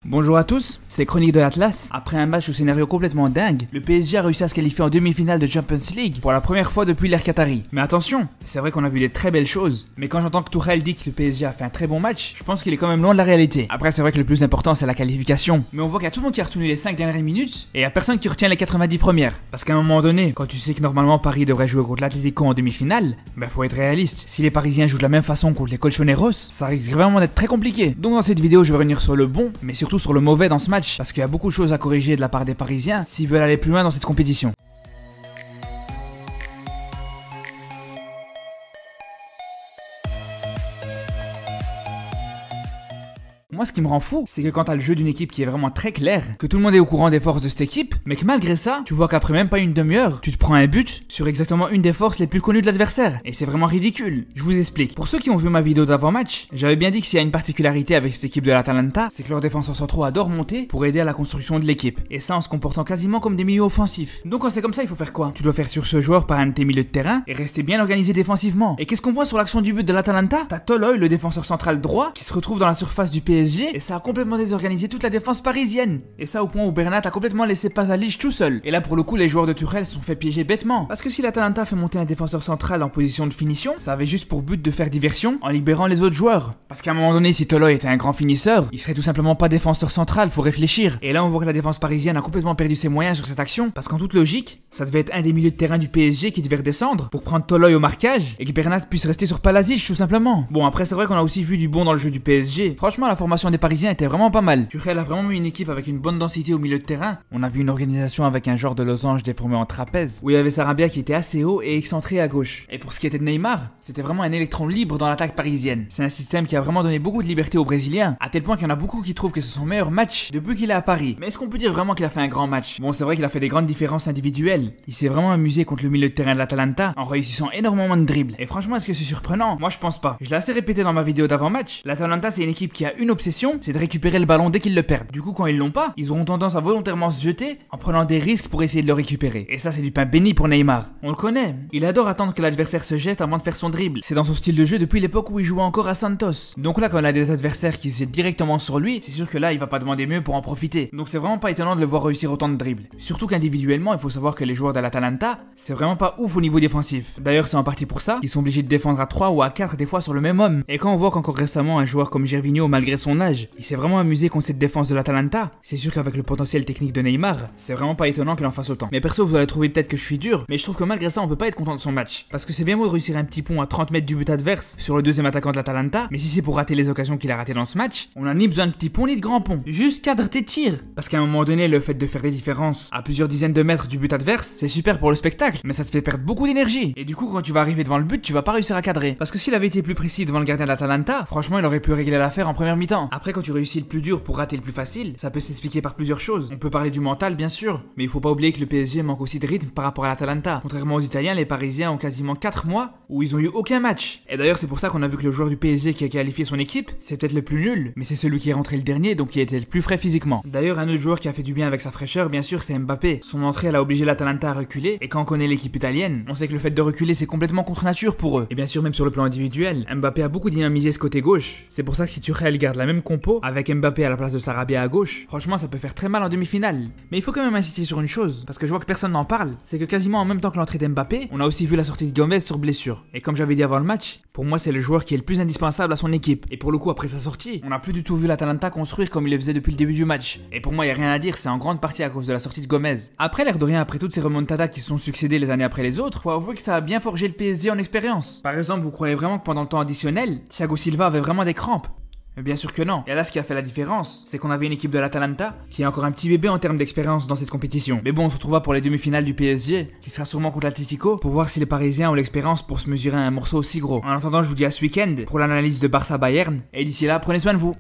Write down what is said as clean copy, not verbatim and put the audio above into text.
Bonjour à tous, c'est Chronique de l'Atlas. Après un match au scénario complètement dingue, le PSG a réussi à se qualifier en demi-finale de Champions League pour la première fois depuis l'ère Qatari. Mais attention, c'est vrai qu'on a vu des très belles choses, mais quand j'entends que Tuchel dit que le PSG a fait un très bon match, je pense qu'il est quand même loin de la réalité. Après c'est vrai que le plus important c'est la qualification, mais on voit qu'il y a tout le monde qui a retenu les 5 dernières minutes et il y a personne qui retient les 90 premières. Parce qu'à un moment donné, quand tu sais que normalement Paris devrait jouer contre l'Atlético en demi-finale, faut être réaliste. Si les Parisiens jouent de la même façon contre les Colchoneros, ça risque vraiment d'être très compliqué. Donc dans cette vidéo je vais revenir sur le bon, mais surtout sur le mauvais dans ce match, parce qu'il y a beaucoup de choses à corriger de la part des Parisiens s'ils veulent aller plus loin dans cette compétition. Moi, ce qui me rend fou, c'est que quand t'as le jeu d'une équipe qui est vraiment très clair, que tout le monde est au courant des forces de cette équipe, mais que malgré ça, tu vois qu'après même pas une demi-heure, tu te prends un but sur exactement une des forces les plus connues de l'adversaire. Et c'est vraiment ridicule. Je vous explique. Pour ceux qui ont vu ma vidéo d'avant-match, j'avais bien dit que s'il y a une particularité avec cette équipe de l'Atalanta, c'est que leurs défenseurs centraux adorent monter pour aider à la construction de l'équipe. Et ça en se comportant quasiment comme des milieux offensifs. Donc quand c'est comme ça, il faut faire quoi? Tu dois faire sur ce joueur par un de tes milieux de terrain et rester bien organisé défensivement. Et qu'est-ce qu'on voit sur l'action du but de l'Atalanta? T'as Toloi, le défenseur central droit, qui se retrouve dans la surface du PSG, et ça a complètement désorganisé toute la défense parisienne. Et ça au point où Bernat a complètement laissé Pasalic tout seul. Et là pour le coup les joueurs de Tuchel se sont fait piéger bêtement. Parce que si l'Atalanta fait monter un défenseur central en position de finition, ça avait juste pour but de faire diversion en libérant les autres joueurs. Parce qu'à un moment donné si Toloi était un grand finisseur, il serait tout simplement pas défenseur central, faut réfléchir. Et là on voit que la défense parisienne a complètement perdu ses moyens sur cette action. Parce qu'en toute logique, ça devait être un des milieux de terrain du PSG qui devait redescendre pour prendre Toloi au marquage et que Bernat puisse rester sur Pasalic tout simplement. Bon après c'est vrai qu'on a aussi vu du bon dans le jeu du PSG. Franchement la formation des Parisiens était vraiment pas mal. Tuchel a vraiment mis une équipe avec une bonne densité au milieu de terrain. On a vu une organisation avec un genre de losange déformé en trapèze, où il y avait Sarabia qui était assez haut et excentré à gauche. Et pour ce qui était de Neymar, c'était vraiment un électron libre dans l'attaque parisienne. C'est un système qui a vraiment donné beaucoup de liberté aux Brésiliens, à tel point qu'il y en a beaucoup qui trouvent que c'est son meilleur match depuis qu'il est à Paris. Mais est-ce qu'on peut dire vraiment qu'il a fait un grand match? Bon c'est vrai qu'il a fait des grandes différences individuelles. Il s'est vraiment amusé contre le milieu de terrain de l'Atalanta en réussissant énormément de dribbles. Et franchement est-ce que c'est surprenant? Moi je pense pas. Je l'ai assez répété dans ma vidéo d'avant-match. L'Atalanta c'est une équipe qui a une obsession, c'est de récupérer le ballon dès qu'ils le perdent. Du coup quand ils l'ont pas, ils auront tendance à volontairement se jeter en prenant des risques pour essayer de le récupérer. Et ça c'est du pain béni pour Neymar. On le connaît. Il adore attendre que l'adversaire se jette avant de faire son dribble. C'est dans son style de jeu depuis l'époque où il jouait encore à Santos. Donc là quand on a des adversaires qui se jettent directement sur lui, c'est sûr que là il va pas demander mieux pour en profiter. Donc c'est vraiment pas étonnant de le voir réussir autant de dribbles. Surtout qu'individuellement il faut savoir que les joueurs de l'Atalanta c'est vraiment pas ouf au niveau défensif. D'ailleurs c'est en partie pour ça qu'ils sont obligés de défendre à 3 ou à 4 des fois sur le même homme. Et quand on voit qu'encore récemment un joueur comme Gervinho malgré son âge, il s'est vraiment amusé contre cette défense de l'Atalanta, c'est sûr qu'avec le potentiel technique de Neymar, c'est vraiment pas étonnant qu'il en fasse autant. Mais perso, vous allez trouver peut-être que je suis dur, mais je trouve que malgré ça, on peut pas être content de son match. Parce que c'est bien beau de réussir un petit pont à 30 mètres du but adverse sur le deuxième attaquant de l'Atalanta, mais si c'est pour rater les occasions qu'il a ratées dans ce match, on a ni besoin de petit pont ni de grand pont. Juste cadre tes tirs. Parce qu'à un moment donné, le fait de faire des différences à plusieurs dizaines de mètres du but adverse, c'est super pour le spectacle, mais ça te fait perdre beaucoup d'énergie. Et du coup, quand tu vas arriver devant le but, tu vas pas réussir à cadrer. Parce que s'il avait été plus précis devant le gardien de l'Atalanta, franchement, il aurait pu régler l'affaire en première mi-temps. Après, quand tu réussis le plus dur pour rater le plus facile, ça peut s'expliquer par plusieurs choses. On peut parler du mental bien sûr, mais il faut pas oublier que le PSG manque aussi de rythme par rapport à l'Atalanta. Contrairement aux Italiens, les Parisiens ont quasiment 4 mois où ils ont eu aucun match. Et d'ailleurs c'est pour ça qu'on a vu que le joueur du PSG qui a qualifié son équipe, c'est peut-être le plus nul, mais c'est celui qui est rentré le dernier donc qui était le plus frais physiquement. D'ailleurs un autre joueur qui a fait du bien avec sa fraîcheur bien sûr c'est Mbappé. Son entrée elle a obligé l'Atalanta à reculer et quand on connaît l'équipe italienne, on sait que le fait de reculer c'est complètement contre nature pour eux. Et bien sûr même sur le plan individuel, Mbappé a beaucoup dynamisé ce côté gauche. C'est pour ça que si Tuchel garde la même compo avec Mbappé à la place de Sarabia à gauche, franchement ça peut faire très mal en demi-finale. Mais il faut quand même insister sur une chose, parce que je vois que personne n'en parle, c'est que quasiment en même temps que l'entrée d'Mbappé, on a aussi vu la sortie de Gomez sur blessure. Et comme j'avais dit avant le match, pour moi c'est le joueur qui est le plus indispensable à son équipe. Et pour le coup après sa sortie, on n'a plus du tout vu l'Atalanta construire comme il le faisait depuis le début du match. Et pour moi il y a rien à dire, c'est en grande partie à cause de la sortie de Gomez. Après l'air de rien, après toutes ces remontadas qui se sont succédées les années après les autres, faut avouer que ça a bien forgé le PSG en expérience. Par exemple, vous croyez vraiment que pendant le temps additionnel, Thiago Silva avait vraiment des crampes? Mais bien sûr que non. Et là, ce qui a fait la différence, c'est qu'on avait une équipe de l'Atalanta qui est encore un petit bébé en termes d'expérience dans cette compétition. Mais bon, on se retrouvera pour les demi-finales du PSG, qui sera sûrement contre l'Atlético, pour voir si les Parisiens ont l'expérience pour se mesurer à un morceau aussi gros. En attendant, je vous dis à ce week-end pour l'analyse de Barça-Bayern, et d'ici là, prenez soin de vous.